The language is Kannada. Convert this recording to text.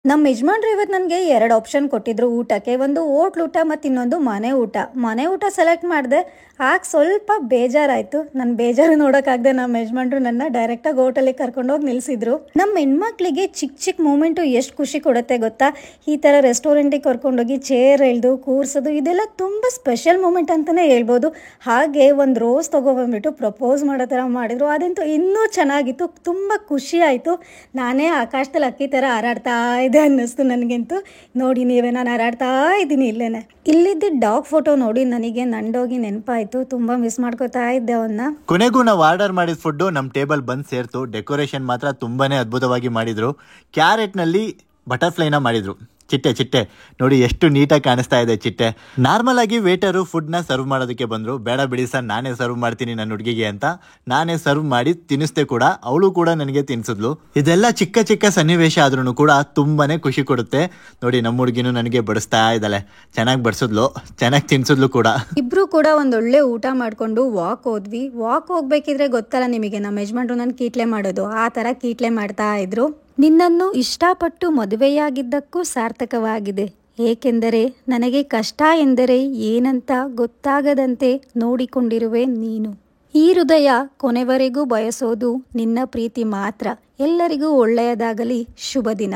ನಮ್ಮ ಯಜಮಾನ್ರು ಇವತ್ತು ನನಗೆ 2 ಆಪ್ಷನ್ ಕೊಟ್ಟಿದ್ರು ಊಟಕ್ಕೆ. ಒಂದು ಹೋಟ್ಲ್ ಊಟ ಮತ್ತು ಇನ್ನೊಂದು ಮನೆ ಊಟ. ಮನೆ ಊಟ ಸೆಲೆಕ್ಟ್ ಮಾಡಿದೆ. ಆಗ ಸ್ವಲ್ಪ ಬೇಜಾರಾಯಿತು. ನನ್ನ ಬೇಜಾರು ನೋಡೋಕ್ಕಾಗದೆ ನಮ್ಮ ಯಜಮಾನ್ರು ನನ್ನ ಡೈರೆಕ್ಟಾಗಿ ಹೋಟೆಲಿಗೆ ಕರ್ಕೊಂಡೋಗಿ ನಿಲ್ಲಿಸಿದ್ರು. ನಮ್ಮ ಹೆಣ್ಮಕ್ಳಿಗೆ ಚಿಕ್ಕ ಚಿಕ್ಕ ಮೂಮೆಂಟು ಎಷ್ಟು ಖುಷಿ ಕೊಡುತ್ತೆ ಗೊತ್ತಾ? ಈ ಥರ ರೆಸ್ಟೋರೆಂಟಿಗೆ ಕರ್ಕೊಂಡೋಗಿ ಚೇರ್ ಎಳೆದು ಕೂರಿಸೋದು ಇದೆಲ್ಲ ತುಂಬ ಸ್ಪೆಷಲ್ ಮೂಮೆಂಟ್ ಅಂತಲೇ ಹೇಳ್ಬೋದು. ಹಾಗೆ ಒಂದು ರೋಸ್ ತೊಗೊಬಂದ್ಬಿಟ್ಟು ಪ್ರಪೋಸ್ ಮಾಡೋ ಥರ ಮಾಡಿದರು. ಅದಂತೂ ಇನ್ನೂ ಚೆನ್ನಾಗಿತ್ತು. ತುಂಬ ಖುಷಿ ಆಯಿತು. ನಾನೇ ಆಕಾಶದಲ್ಲಿ ಅಕ್ಕಿ ಥರ ಹಾರಾಡ್ತಾ ಇದ್ದೆ ಅನ್ನಿಸ್ತು ನನಗಂತೂ. ನೋಡಿ ನೀವೇ, ನಾನು ಹಾರಾಡ್ತಾ ಇದ್ದೀನಿ ಇಲ್ಲೇನೆ. ಇಲ್ಲಿದ್ದ ಡಾಗ್ ಫೋಟೋ ನೋಡಿ ನನಗೆ ನಂಡೋಗಿ ನೆನಪಾಯಿತು. ತುಂಬ ಮಿಸ್ ಮಾಡ್ಕೋತಾ ಇದ್ದೆ ಅವನ್ನ. ಕೊನೆಗೂ ನಾವು ಆರ್ಡರ್ ಮಾಡಿದ ಫುಡ್ಡು ನಮ್ಮ ಟೇಬಲ್ ಬಂದು ಸೇರ್ತು. ಡೆಕೋರೇಷನ್ ಮಾತ್ರ ತುಂಬಾನೇ ಅದ್ಭುತವಾಗಿ ಮಾಡಿದ್ರು. ಕ್ಯಾರೆಟ್ನಲ್ಲಿ ಬಟರ್ಫ್ಲೈನ ಮಾಡಿದ್ರು. ಚಿಟ್ಟೆ ನೋಡಿ ಎಷ್ಟು ನೀಟಾಗಿ ಕಾಣಿಸ್ತಾ ಇದೆ ಚಿಟ್ಟೆ. ನಾರ್ಮಲ್ ಆಗಿ ವೇಟರು ಫುಡ್ನ ಸರ್ವ್ ಮಾಡೋದಕ್ಕೆ ಬಂದರು. ಬೇಡ ಬಿಡಿ ಸರ್, ನಾನೇ ಸರ್ವ್ ಮಾಡ್ತೀನಿ ನನ್ನ ಹುಡುಗಿಗೆ ಅಂತ ನಾನೇ ಸರ್ವ್ ಮಾಡಿ ತಿನ್ನಿಸ್ದೆ ಕೂಡ. ಅವಳು ಕೂಡ ನನಗೆ ತಿನ್ಸಿದ್ಲು. ಇದೆಲ್ಲ ಚಿಕ್ಕ ಚಿಕ್ಕ ಸನ್ನಿವೇಶ ಆದ್ರೂ ಕೂಡ ತುಂಬಾನೇ ಖುಷಿ ಕೊಡುತ್ತೆ. ನೋಡಿ ನಮ್ಮ ಹುಡುಗಿನೂ ನನಗೆ ಬಡಿಸ್ತಾ ಇದ್ದಾಳೆ. ಚೆನ್ನಾಗಿ ಬಡಿಸಿದ್ಲು, ಚೆನ್ನಾಗಿ ತಿನ್ಸಿದ್ಲು ಕೂಡ. ಇಬ್ರು ಕೂಡ ಒಂದೊಳ್ಳೆ ಊಟ ಮಾಡ್ಕೊಂಡು ವಾಕ್ ಹೋದ್ವಿ. ವಾಕ್ ಹೋಗ್ಬೇಕಿದ್ರೆ ಗೊತ್ತಲ್ಲ ನಿಮಗೆ, ನಮ್ಮ ಯಜಮಾನ್ರು ನನ್ನ ಕೀಟ್ಲೆ ಮಾಡೋದು, ಆ ಥರ ಕೀಟ್ಲೆ ಮಾಡ್ತಾ ಇದ್ರು. ನಿನ್ನನ್ನು ಇಷ್ಟಪಟ್ಟು ಮದುವೆಯಾಗಿದ್ದಕ್ಕೂ ಸಾರ್ಥಕವಾಗಿದೆ, ಏಕೆಂದರೆ ನನಗೆ ಕಷ್ಟ ಎಂದರೆ ಏನಂತ ಗೊತ್ತಾಗದಂತೆ ನೋಡಿಕೊಂಡಿರುವೆ ನೀನು. ಈ ಹೃದಯ ಕೊನೆವರೆಗೂ ಬಯಸೋದು ನಿನ್ನ ಪ್ರೀತಿ ಮಾತ್ರ. ಎಲ್ಲರಿಗೂ ಒಳ್ಳೆಯದಾಗಲಿ. ಶುಭ ದಿನ.